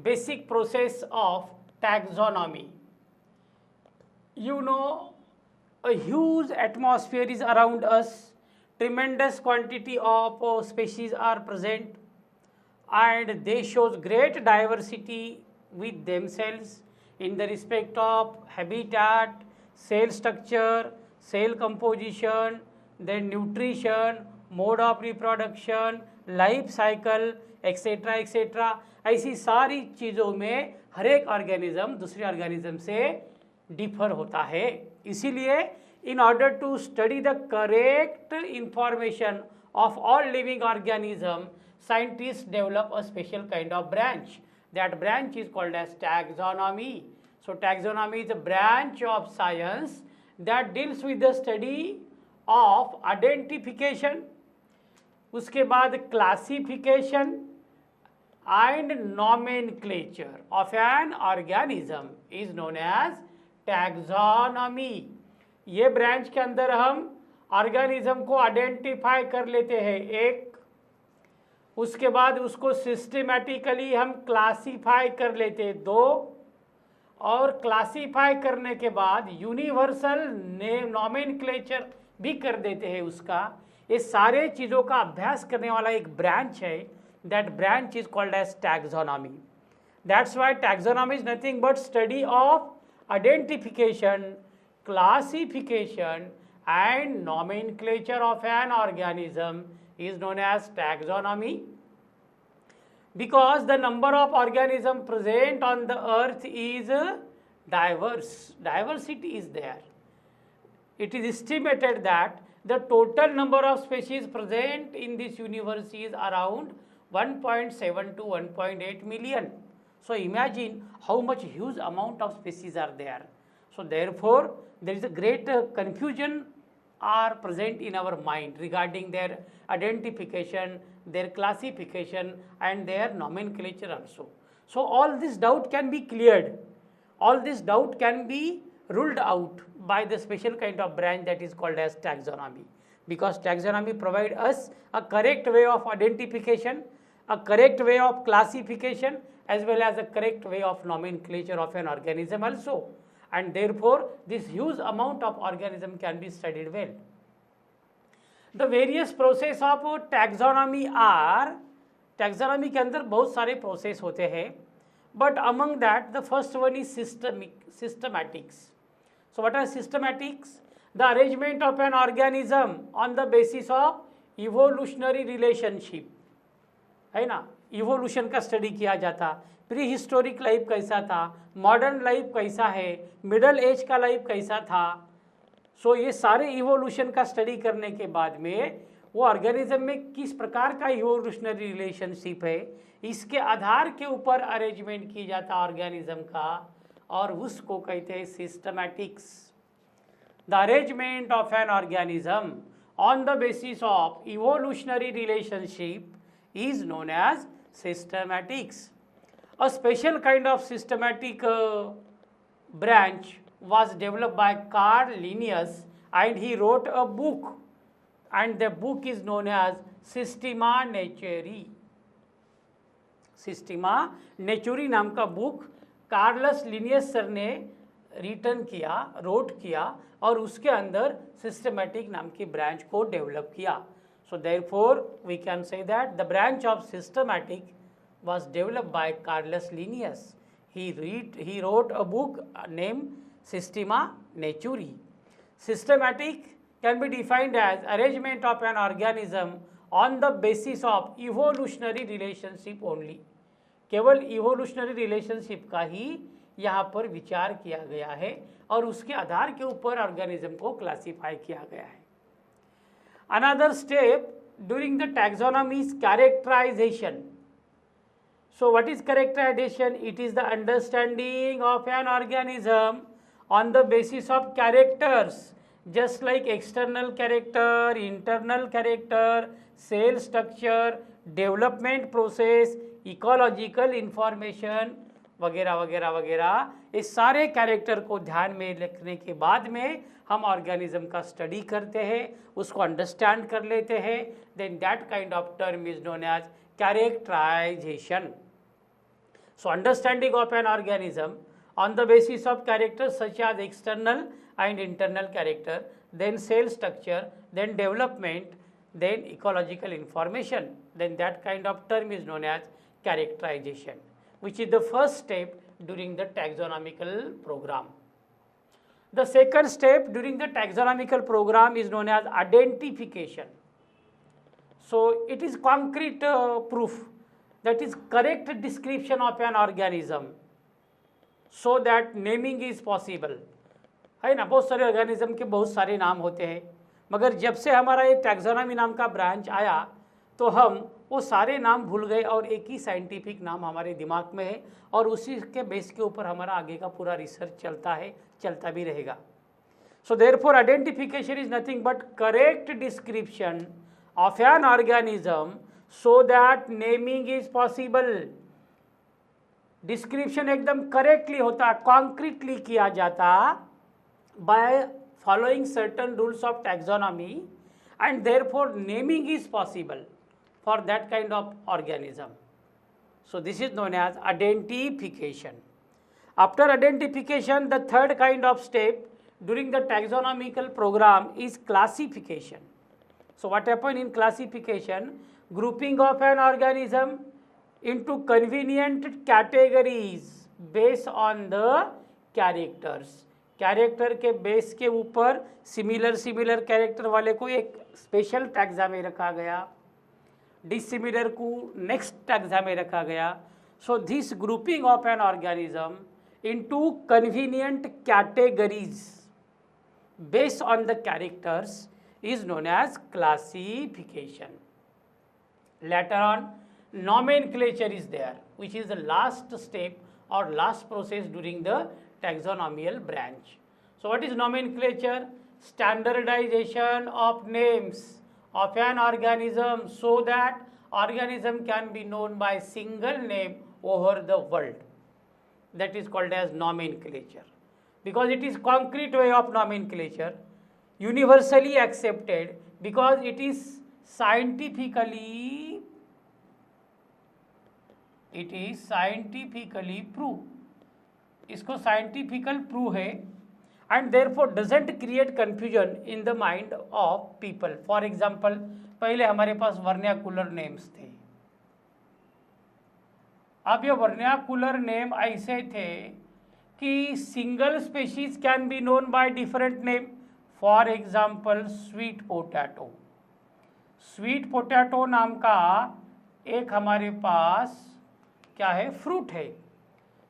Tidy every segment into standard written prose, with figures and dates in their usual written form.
basic process of taxonomy. You know, a huge atmosphere is around us, tremendous quantity of species are present, and they shows great diversity with themselves in the respect of habitat, cell structure, cell composition, then nutrition, mode of reproduction, life cycle etcetera etcetera. ऐसी सारी चीज़ों में हर एक organism दूसरे organism से differ होता है। इसीलिए in order to study the correct information of all living organism, scientists develop a special kind of branch. That branch is called as taxonomy. So taxonomy is a branch of science that deals with the study of identification, उसके बाद classification and nomenclature of an organism is known as taxonomy. ये branch के अंदर हम organism को identify कर लेते हैं एक, उसके बाद उसको सिस्टमेटिकली हम क्लासीफाई कर लेते हैं दो, और क्लासीफाई करने के बाद यूनिवर्सल नॉमेनक्लेचर भी कर देते हैं उसका। ये सारे चीज़ों का अभ्यास करने वाला एक ब्रांच है, that branch is called as taxonomy. That's why taxonomy is nothing but study of identification, classification and nomenclature of an organism is known as taxonomy. Because the number of organisms present on the earth is diverse, diversity is there. It is estimated that the total number of species present in this universe is around 1.7 to 1.8 million. So imagine how much huge amount of species are there. So therefore, there is a great confusion are present in our mind regarding their identification, their classification and their nomenclature also. So all this doubt can be cleared, all this doubt can be ruled out by the special kind of branch that is called as taxonomy, because taxonomy provides us a correct way of identification, a correct way of classification as well as a correct way of nomenclature of an organism also. And therefore, this huge amount of organism can be studied well. The various process of taxonomy are, taxonomy के अंदर बहुत सारे process होते हैं, but among that the first one is systematics. So what are systematics? The arrangement of an organism on the basis of evolutionary relationship, है ना, evolution का study किया जाता, प्री हिस्टोरिक लाइफ कैसा था, मॉडर्न लाइफ कैसा है, मिडल एज का लाइफ कैसा था। सो ये सारे इवोल्यूशन का स्टडी करने के बाद में वो ऑर्गेनिज्म में किस प्रकार का इवोल्यूशनरी रिलेशनशिप है, इसके आधार के ऊपर अरेंजमेंट किया जाता ऑर्गेनिज्म का, और उसको कहते हैं systematics. The arrangement of an organism on the basis of evolutionary relationship is known as systematics. A special kind of systematic branch was developed by Carl Linnaeus, and he wrote a book, and the book is known as Systema Naturae. Systema Naturae नाम का book Carolus Linnaeus sir ने return किया, road किया, और उसके अंदर systematic नाम की ब्रांच को डेवलप किया। So therefore, we can say that the branch of systematic was developed by Carolus Linnaeus. He wrote a book named Systema Naturae. Systematic can be defined as arrangement of an organism on the basis of evolutionary relationship only. केवल evolutionary relationship का ही यहाँ पर विचार किया गया है, और उसके आधार के ऊपर organism को classify किया गया है। Another step during the taxonomy is characterization. So what is characterization? It is the understanding of an organism on the basis of characters, just like external character, internal character, cell structure, development process, ecological information वगैरह वगैरह वगैरह। इस सारे character को ध्यान में रखने के बाद में हम ऑर्गेनिज्म का स्टडी करते हैं, उसको अंडरस्टैंड कर लेते हैं, then that kind of term is known as characterisation. So understanding of an organism on the basis of characters such as external and internal character, then cell structure, then development, then ecological information, then that kind of term is known as characterization, which is the first step during the taxonomical program. The second step during the taxonomical program is known as identification. So it is concrete proof, that is correct description of an organism, so that naming is possible. है ना, बहुत सारे organism के बहुत सारे नाम होते हैं, मगर जब से हमारा ये टैक्सोनॉमी नाम का ब्रांच आया तो हम वो सारे नाम भूल गए और एक ही साइंटिफिक नाम हमारे दिमाग में है और उसी के बेस के ऊपर हमारा आगे का पूरा रिसर्च चलता है, चलता भी रहेगा. So therefore identification is nothing but correct description of an organism so that naming is possible. Description एकदम करेक्टली होता, कॉन्क्रीटली किया जाता by following certain rules of taxonomy, and therefore naming is possible for that kind of organism. So this is known as identification. After identification, the third kind of step during the taxonomical program is classification. So what happens in classification? Grouping of an organism into convenient categories based on the characters. Character के base के ऊपर similar character वाले को एक special taxa में रखा गया, dissimilar को नेक्स्ट टैक्सा में रखा गया. So this grouping of an organism into convenient categories based on the characters is known as classification. Later on, nomenclature is there, which is the last step or last process during the taxonomical branch. So what is nomenclature? Standardization of names of an organism so that organism can be known by single name over the world. That is called as nomenclature, because it is concrete way of nomenclature, universally accepted, because it is scientifically proved. इसको scientifical prove है and therefore doesn't create confusion in the mind of people. For example, पहले हमारे पास vernacular names थे. अब ये vernacular name ऐसे थे कि single species can be known by different name. For example, sweet potato. Sweet potato नाम का एक हमारे पास क्या है, फ्रूट है,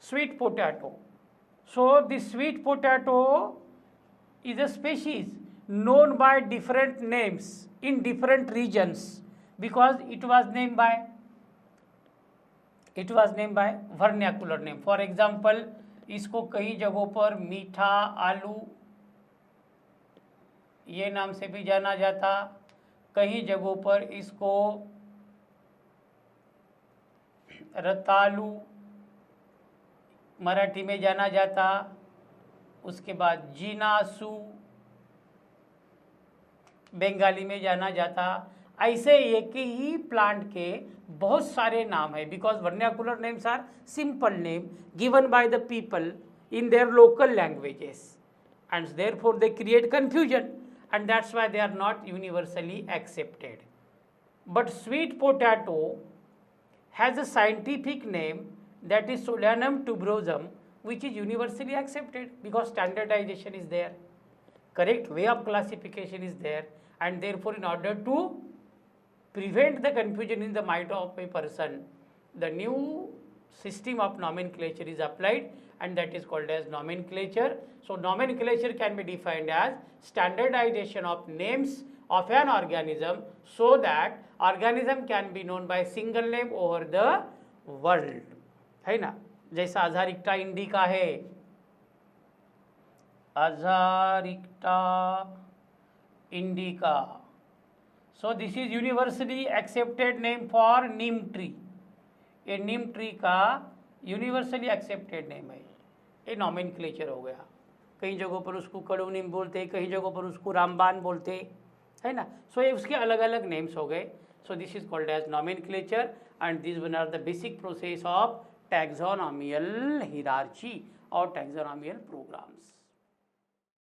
sweet potato. So the sweet potato is a species known by different names in different regions because it was named by vernacular name. For example, इसको कई जगहों पर मीठा आलू ये नाम से भी जाना जाता, कई जगहों पर इसको रतालू मराठी में जाना जाता, उसके बाद जीनासू बंगाली में जाना जाता. ऐसे एक ही प्लांट के बहुत सारे नाम है, because vernacular names are simple name given by the people in their local languages and therefore they create confusion and that's why they are not universally accepted. But sweet potato has a scientific name, that is Solanum tuberosum, which is universally accepted because standardization is there, correct way of classification is there, and therefore in order to prevent the confusion in the mind of a person, the new system of nomenclature is applied and that is called as nomenclature. So nomenclature can be defined as standardization of names of an organism so that organism can be known by single name over the world. है ना, जैसा Azadirachta indica है, Azadirachta indica. So this is universally accepted name for neem tree. ये neem tree का universally accepted name है. ये nomenclature हो गया. कई जगहों पर उसको कड़ू नीम बोलते, कई जगहों पर उसको रामबान बोलते, है ना. सो ये उसके अलग अलग नेम्स हो गए. So this is called as nomenclature and this one are the basic process of taxonomical hierarchy or taxonomical programs.